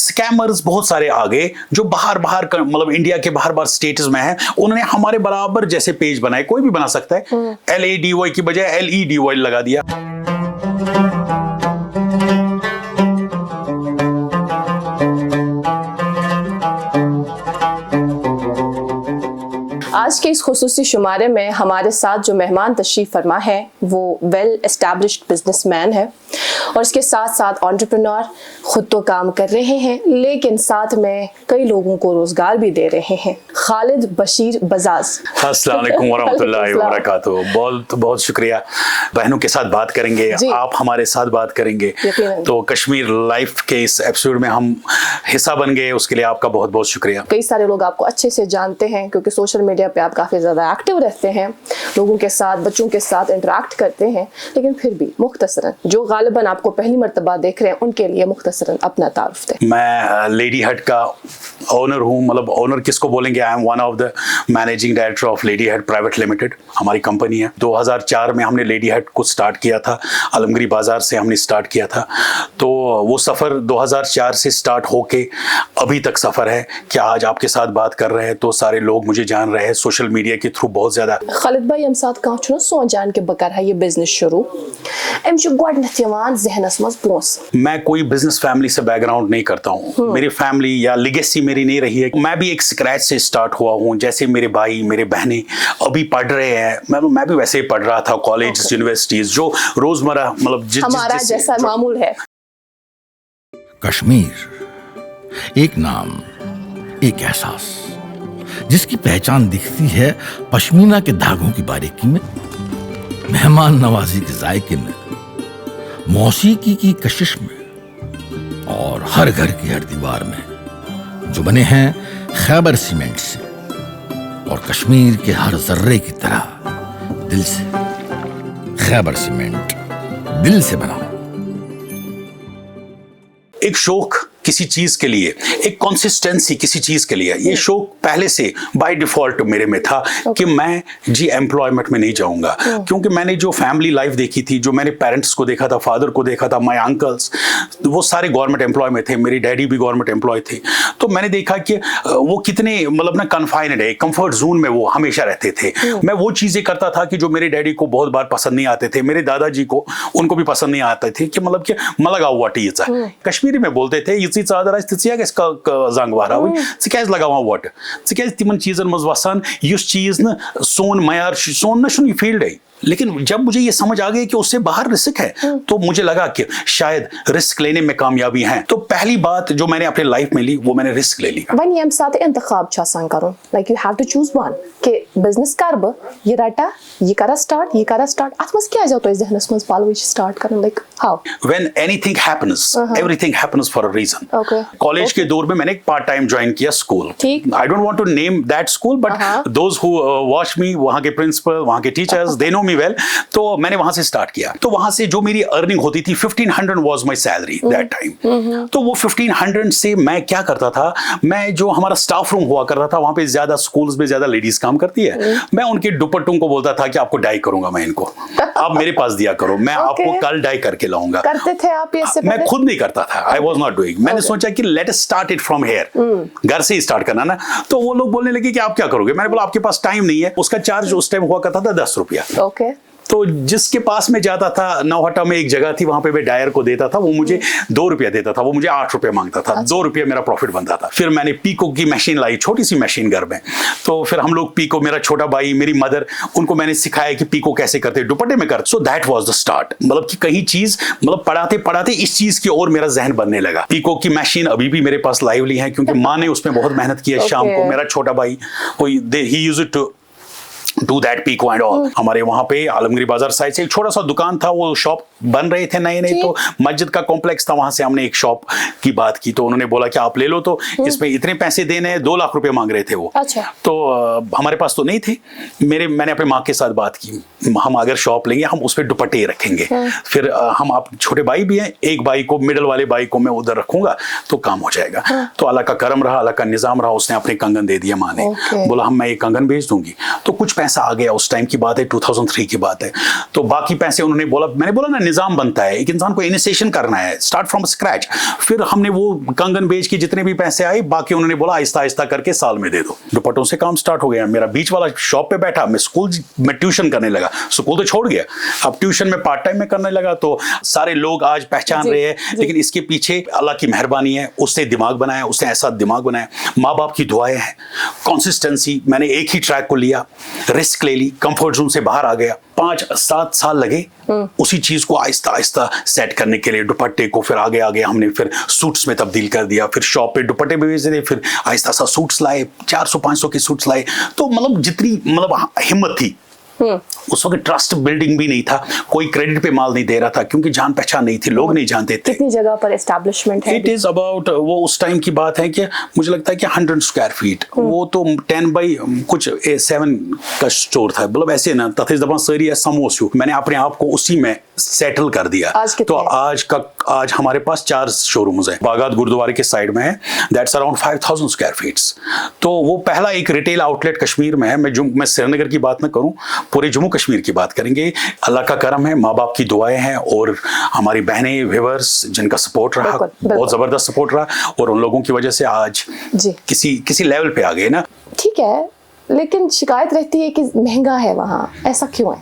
Scammers बहुत सारे आ गए जो बाहर बाहर मतलब इंडिया के बाहर बाहर स्टेट्स में है, उन्होंने हमारे बराबर जैसे पेज बनाए, कोई भी बना सकता है, LADY की बजाय LEDY लगा दिया। आज के इस खुसूसी शुमारे में हमारे साथ जो मेहमान तशरीफ फरमा है वो वेल एस्टैब्लिश्ड बिजनेसमैन है और इसके साथ साथ एंटरप्रेन्योर, खुद तो काम कर रहे हैं लेकिन साथ में कई लोगों को रोजगार भी दे रहे हैं। खालिद बशीर बजाज। अस्सलाम वालेकुम वरहमतुल्लाहि वबरकातुहू। बहुत बहुत शुक्रिया। बहनों के साथ बात करेंगे, आप हमारे साथ बात करेंगे, तो कश्मीर लाइफ के इस एपिसोड में हम हिस्सा बन गए, उसके लिए आपका बहुत बहुत शुक्रिया। कई सारे लोग आपको अच्छे से जानते हैं क्योंकि सोशल मीडिया पे आप काफी ज्यादा एक्टिव रहते हैं, लोगों के साथ, बच्चों के साथ इंटरेक्ट करते हैं, लेकिन फिर भी मुख्तसरन जो गालिबन आपको पहली मर्तबा देख रहे हैं उनके लिए मुख्तसरन अपना तारुफ दें। मैं लेडी हट का ओनर हूँ, मतलब ओनर किसको बोलेंगे, I am one of the managing director of lady हट प्राइवेट लिमिटेड, हमारी कंपनी है। 2004 में हमने लेडी हट को स्टार्ट किया था, आलमगीर बाजार से हमने स्टार्ट किया था। तो वो सफ़र 2004 से स्टार्ट होके अभी तक सफ़र है कि आज आपके साथ बात कर रहे हैं तो सारे लोग मुझे जान रहे हैं सोशल मीडिया के थ्रू बहुत ज़्यादा। खालिद भाई हम साथ कहाँ छुना सोचान के बकर है ये बिजनेस शुरू एम जहनस मज पोस। मैं कोई बिजनेस फैमिली से बैकग्राउंड नहीं करता हूँ, मेरी फैमिली या लेगेसी मेरी नहीं रही है। मैं भी एक स्क्रैच से स्टार्ट हुआ हूँ, जैसे मेरे भाई मेरे बहनें अभी पढ़ रहे हैं, मैं भी वैसे ही पढ़ रहा था, कॉलेज यूनिवर्सिटीज जो रोजमर्रा मतलब हमारा जैसा मामूल है। कश्मीर एक नाम, एक एहसास जिसकी पहचान दिखती है पश्मीना के धागों की बारीकी में, मेहमान नवाजी के जायके में, मौसीकी की कशिश में और हर घर की हर दीवार में, जो बने हैं खैबर सीमेंट से और कश्मीर के हर जर्रे की तरह दिल से। खैबर सीमेंट, दिल से बनाओ। एक शौक किसी चीज के लिए, एक कंसिस्टेंसी किसी चीज के लिए, ये शौक पहले से बाय डिफॉल्ट मेरे में था कि मैं जी एम्प्लॉयमेंट में नहीं जाऊंगा, क्योंकि मैंने जो फैमिली लाइफ देखी थी, जो मैंने पेरेंट्स को देखा था, फादर को देखा था, माय अंकल्स वो सारे गवर्नमेंट एम्प्लॉय में थे, मेरी डैडी भी गवर्नमेंट एम्प्लॉय थे। तो मैंने देखा कि वो कितने मतलब ना कन्फाइंड है, कंफर्ट जोन में वो हमेशा रहते थे। मैं वो चीजें करता था कि जो मेरे डैडी को बहुत बार पसंद नहीं आते थे, मेरे दादाजी को उनको भी पसंद नहीं आते थे, कि मतलब कि मलगा हुआ टीज कश्मीरी में बोलते थे तिमन चीजन मज वसान युस चीज न सोन मयार सोन न फील्ड है। लेकिन जब मुझे ये समझ आ गई कि उससे बाहर रिस्क है, तो मुझे लगा कि शायद रिस्क लेने में कामयाबी है। तो पहली बात जो मैंने अपने लाइफ में ली वो मैंने रिस्क ले ली। वन यम साथ इंतखाब छ आसान करूं, like you have to choose one कि बिजनेस कर ब ये रटा ये करा स्टार्ट अतमस क्या जातो इस जहनस मस पालो स्टार्ट करन, like how when anything happens everything happens for a reason. College के दौर में मैंने एक पार्ट टाइम ज्वाइन किया school, I don't want to name that school but those who watch me, वहां के प्रिंसिपल, वहां के teachers, they know me well. तो मैंने वहां से स्टार्ट किया। तो वहां से जो मेरी अर्निंग होती थी 1500 was my salary that time. तो वो 1500 से मैं क्या करता था, मैं जो हमारा स्टाफ रूम हुआ करता था वहां पे ज्यादा स्कूल्स में ज्यादा लेडीज काम करती है, मैं उनके दुपट्टों को बोलता था कि आपको डाई करूंगा मैं इनको, आप मेरे पास दिया करो, मैं आपको कल डाई करके लाऊंगा। करते थे आप ये? मैं खुद नहीं करता था, आई वाज नॉट डूइंग। मैंने सोचा कि let us start it from here, घर से ही स्टार्ट करना ना। तो वो लोग बोलने लगे कि आप क्या करोगे? मैंने बोला आपके पास टाइम नहीं है। उसका चार्ज उस टाइम हुआ करता था 10 रुपया। ओके। तो जिसके पास में जाता था, नौहट्टा में एक जगह थी, वहां पे मैं डायर को देता था, वो मुझे 2 रुपया देता था, वो मुझे 8 रुपया मांगता था। 2 रुपया मेरा प्रॉफिट बनता था। फिर मैंने पीको की मशीन लाई, छोटी सी मशीन घर में। तो फिर हम लोग पीको, मेरा छोटा भाई, मेरी मदर, उनको मैंने सिखाया कि पीको कैसे करते, दुपट्टे में कर। So that was the start. मतलब कि कहीं चीज मतलब पढ़ाते पढ़ाते इस चीज की ओर मेरा जहन बनने लगा। पीको की मशीन अभी भी मेरे पास लाइवली है, क्योंकि माँ ने उसमें बहुत मेहनत की है। शाम को मेरा छोटा भाई ही used to do that pico and all. हमारे वहां पे आलमगीर बाजार साइड से एक छोटा सा दुकान था, वो शॉप बन रहे थे नए नए, तो मस्जिद का कॉम्प्लेक्स था, वहां से हमने एक शॉप की बात की। तो उन्होंने बोला कि आप ले लो, तो इसमें इतने पैसे देने हैं, 2 लाख रुपए मांग रहे थे वो। अच्छा। तो हमारे पास तो नहीं थे। मैंने अपने माँ के साथ बात की, हम अगर शॉप लेंगे हम उस पर दुपट्टे रखेंगे। फिर हम, आप छोटे भाई भी हैं, एक भाई को, मिडल वाले भाई को मैं उधर रखूंगा तो काम हो जाएगा। तो अल्लाह का करम रहा, अल्लाह का निजाम रहा, उसने अपने कंगन दे दिया माँ ने। बोला मैं ये कंगन भेज दूंगी। तो कुछ पैसा आ गया, उस टाइम की बात है, 2003 की बात है। तो बाकी पैसे उन्होंने बोला, मैंने बोला ना निज़ाम बनता है, एक इंसान को इनिशिएशन करना है, स्टार्ट फ्रॉम स्क्रैच। फिर हमने वो कंगन बेच के जितने भी पैसे आए, बाकी उन्होंने बोला आहिस्ता आहिस्ता करके साल में दे दो। दुपट्टों से काम स्टार्ट हो गया। मेरा बीच वाला शॉप पे बैठा, मैं ट्यूशन करने लगा। स्कूल तो छोड़ गया, अब ट्यूशन में पार्ट टाइम में करने लगा। तो सारे लोग आज पहचान रहे हैं, लेकिन इसके पीछे अल्लाह की मेहरबानी है। उसने दिमाग बनाया, उसने ऐसा दिमाग बनाया, माँ बाप की दुआएं हैं, कंसिस्टेंसी। मैंने एक ही ट्रैक को लिया, रिस्क ले ली, कंफर्ट जोन से बाहर आ गया। 5-7 साल लगे उसी चीज को आहिस्ता आहिस्ता सेट करने के लिए। दुपट्टे को फिर आगे आगे हमने फिर सूट्स में तब्दील कर दिया, फिर शॉप पे दुपट्टे भी बेच दिए, फिर आहिस्ता सा सूट्स लाए, 400-500 के सूट्स लाए। तो मतलब जितनी हिम्मत थी, उस वक्त ट्रस्ट बिल्डिंग भी नहीं था, कोई क्रेडिट पे माल नहीं दे रहा था, क्योंकि जान पहचान नहीं थी, लोग नहीं जानते थे। कितनी जगह पर एस्टैब्लिशमेंट है? इट इज अबाउट, वो उस टाइम की बात है कि मुझे लगता है कि 100 स्क्वायर फीट, वो तो 10 बाई कुछ 7 का स्टोर था। मतलब ऐसे ना तथे दबा सरी या समोसू, मैंने अपने आप को उसी में सेटल कर दिया। तो आज हमारे पास 4 शोरूम्स हैं। बागात गुरुद्वारे के साइड में है, दैट्स अराउंड 5000 स्क्वायर फीट्स। तो वो पहला एक रिटेल आउटलेट कश्मीर में है। मैं श्रीनगर की बात न करूं, पूरे जम्मू कश्मीर की बात करेंगे। अल्लाह का करम है, माँ बाप की दुआएं हैं, और हमारी बहनें, व्यूअर्स जिनका सपोर्ट रहा, बहुत जबरदस्त सपोर्ट रहा, और उन लोगों की वजह से आज किसी लेवल पे आ गए ना। ठीक है, लेकिन शिकायत रहती है कि महंगा है वहाँ, ऐसा क्यों है?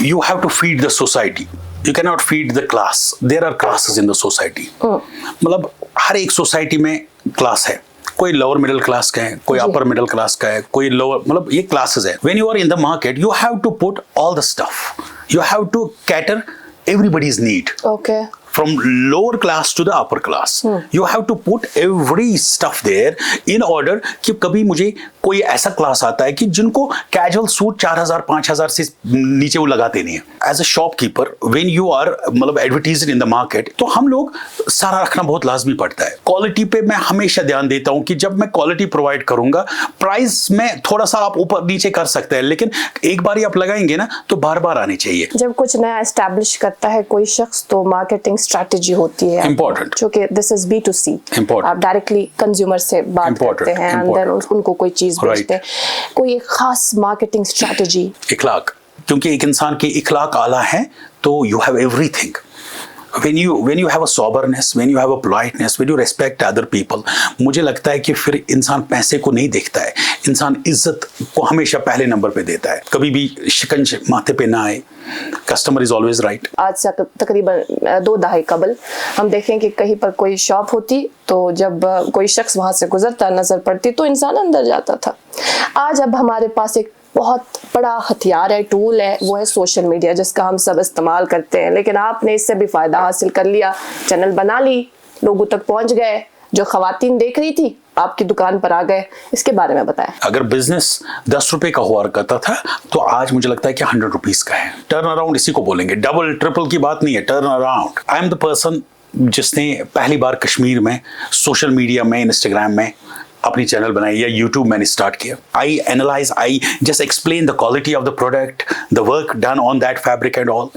You have to feed the society. You cannot feed the class. There are classes in the society. मतलब हर एक सोसाइटी में क्लास है। कोई लोअर मिडिल क्लास का है, कोई अपर मिडिल क्लास का है, कोई लोअर, मतलब ये क्लासेस है। When you are in the market, you have to put all the stuff. You have to cater everybody's need. Okay. From lower class to the upper class, you have to put every stuff there in order कि कभी मुझे कोई ऐसा class आता है कि जिनको casual suit 4000-5000 से नीचे वो लगाते नहीं है। As a shopkeeper when you are मतलब एडवर्टाइज्ड इन द मार्केट, तो हम लोग सारा रखना बहुत लाजमी पड़ता है। क्वालिटी पे मैं हमेशा ध्यान देता हूँ कि जब मैं क्वालिटी प्रोवाइड करूंगा, प्राइस में थोड़ा सा आप ऊपर नीचे कर सकते हैं, लेकिन एक बार ही आप लगाएंगे ना तो बार बार आनी चाहिए। जब कुछ नया एस्टैब्लिश करता है कोई शख्स, तो मार्केटिंग स्ट्रैटेजी होती है इंपॉर्टेंट, जो कि दिस इज B2C। आप डायरेक्टली कंज्यूमर से बात करते हैं, अंदर उनको कोई चीज बेचते हैं। कोई एक खास मार्केटिंग स्ट्रैटेजी? इखलाक, क्योंकि एक इंसान की इखलाक आला है तो you have everything. When you have a soberness, when you have a politeness, when you respect other people, मुझे लगता है कि फिर इंसान पैसे को नहीं देखता है, इंसान इज्जत को हमेशा पहले नंबर पे देता है। कभी भी शिकंज माथे पे ना आए, कस्टमर इज ऑलवेज राइट। आज से तकरीबन 2 दहाई कबल हम देखें कि कहीं पर कोई शॉप होती, तो जब कोई शख्स वहां से गुजरता नजर पड़ती तो इंसान अंदर जाता था। आज अब हमारे पास एक बहुत बड़ा हथियार है, टूल है, वो है सोशल मीडिया, जिसका हम सब इस्तेमाल करते हैं। लेकिन आपने इससे भी फायदा हासिल कर लिया, चैनल बना ली, लोगों तक पहुंच गए, जो खवातीन देख रही थी आपकी दुकान पर आ गए। इसके बारे में बताएं। अगर बिजनेस 10 रुपए का हुआ करता था, तो आज मुझे लगता है कि 100 रुपीज का है। टर्न अराउंड इसी को बोलेंगे, डबल ट्रिपल की बात नहीं है, turn around. I am the person जिसने पहली बार कश्मीर में सोशल मीडिया में, इंस्टाग्राम में अपनी चैनल बनाई या यूट्यूब मैंने स्टार्ट किया। I analyse, I just explain the quality of the product, the work done on that fabric and all.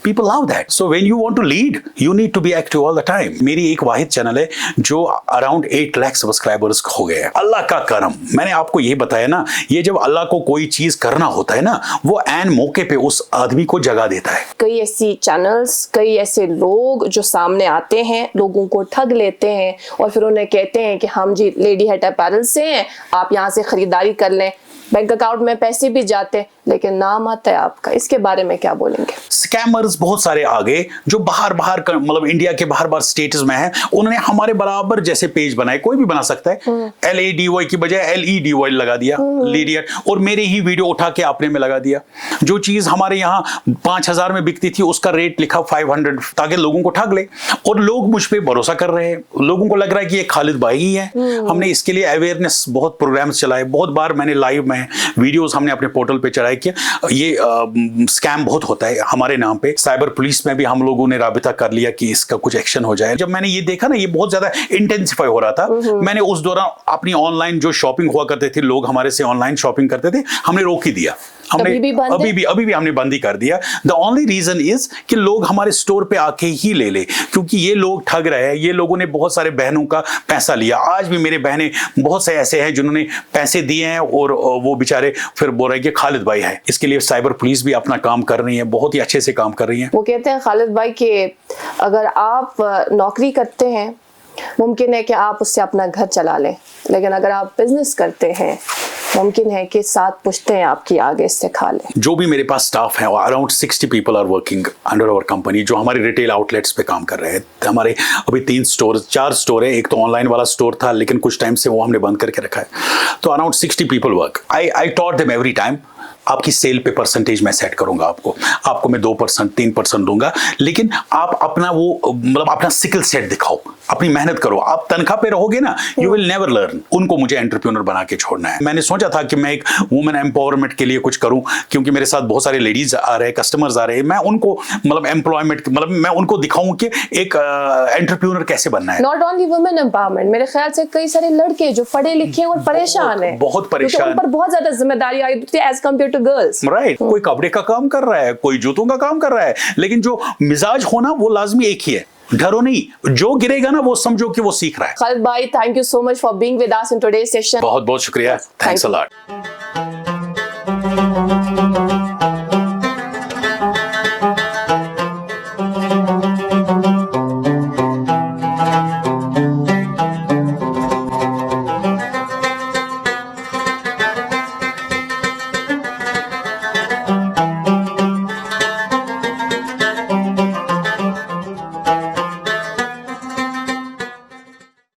People love that. So when you want to lead, you need to be active all the time. मेरी एक वाहिद channel है जो around 8 lakh subscribers हो गए हैं। अल्लाह का करम, मैंने आपको ये बताया ना, ये जब अल्लाह को कोई चीज करना होता है ना, वो ऐन मौके पे उस आदमी को जगा देता है। कई ऐसी चैनल्स, कई ऐसे लोग जो सामने आते हैं, लोगों को ठग लेते हैं और फिर उन्हें कहते हैं कि हम जी लेडी हट अपैरल से हैं, आप यहाँ से खरीदारी कर लें। बैंक अकाउंट में पैसे भी जाते, लेकिन नाम आता है आपका। इसके बारे में क्या बोलेंगे? स्कैमर्स बहुत सारे आ गए जो बाहर मतलब इंडिया के बाहर स्टेट्स में है। उन्होंने हमारे बराबर जैसे पेज बनाए, कोई भी बना सकता है। LADY की बजाय LEDY लगा दिया, लीडियट, और मेरे ही वीडियो उठा के आपने में लगा दिया। जो चीज हमारे यहाँ 5000 में बिकती थी, उसका रेट लिखा 500, ताकि लोगों को ठग ले। और लोग मुझ पे भरोसा कर रहे हैं, लोगों को लग रहा है कि ये खालिद भाई ही है। हमने इसके लिए अवेयरनेस बहुत प्रोग्राम्स चलाए, बहुत बार मैंने लाइव में वीडियोस हमने अपने पोर्टल पे चढ़ाए कि ये स्कैम बहुत होता है हमारे नाम पे। साइबर पुलिस में भी हम लोगों ने राबिता कर लिया कि इसका कुछ एक्शन हो जाए। जब मैंने ये देखा ना, ये बहुत ज्यादा इंटेंसिफाई हो रहा था, मैंने उस दौरान अपनी ऑनलाइन जो शॉपिंग हुआ करते थे, लोग हमारे से ऑनलाइन शॉपिंग करते थे, हमने रोक ही दिया। हमने अभी भी बंद है? अभी भी हमने बंद ही कर दिया। द ओनली रीजन इज कि लोग हमारे स्टोर पे आके ही ले ले, क्योंकि ये लोग ठग रहे हैं। ये लोगों ने बहुत सारे बहनों का पैसा लिया। आज भी मेरे बहनें बहुत से ऐसे हैं जिन्होंने पैसे दिए हैं और वो बेचारे फिर बोल रहे हैं कि खालिद भाई है। इसके लिए साइबर पुलिस भी अपना काम कर रही है, बहुत ही अच्छे से काम कर रही है। वो कहते हैं खालिद भाई कि अगर आप नौकरी करते हैं मुमकिन है कि आप उससे अपना घर चला लें, लेकिन अगर आप बिजनेस करते हैं मुमकिन है कि 7 पुश्तें आपकी आगे से खा लें। जो भी मेरे पास स्टाफ है, around 60 people are working under our company, जो हमारे रिटेल आउटलेट्स पे काम कर रहे हैं। हमारे अभी 4 स्टोर है। एक तो ऑनलाइन वाला स्टोर था, लेकिन कुछ टाइम से वो हमने बंद करके रखा है। तो around 60 people work. I taught them every time, आपकी सेल पे परसेंटेज मैं सेट करूंगा, आपको मैं 2% 3% दूंगा, लेकिन आप अपना वो मतलब अपना स्किल सेट दिखाओ, अपनी मेहनत करो। आप तनख्वाह पे रहोगे ना, यू विल नेवर लर्न। उनको मुझे एंटरप्रेन्योर बना के छोड़ना है। मैंने सोचा था कि मैं एक वुमेन एम्पावरमेंट के लिए कुछ करूं, क्योंकि मेरे साथ बहुत सारे लेडीज आ रहे हैं, कस्टमर्स आ रहे हैं। मैं उनको मतलब एम्प्लॉयमेंट मतलब मैं उनको दिखाऊं कि एक एंटरप्रेन्योर कैसे बनना है। नॉट ओनली वुमेन एम्पावरमेंट, मेरे ख्याल से कई सारे लड़के जो पढ़े लिखे हैं और परेशान हैं, बहुत परेशान, उन पर बहुत ज्यादा जिम्मेदारी आई होती है as compared to girls. Right. कोई कपड़े का काम कर रहा है, कोई जूतों का काम कर रहा है, लेकिन जो मिजाज होना वो लाजमी एक ही है। डरो नहीं, जो गिरेगा ना वो समझो कि वो सीख रहा है। खालिद भाई, thank you so much for being with us in today's session. बहुत बहुत शुक्रिया, थैंक्स अ लॉट।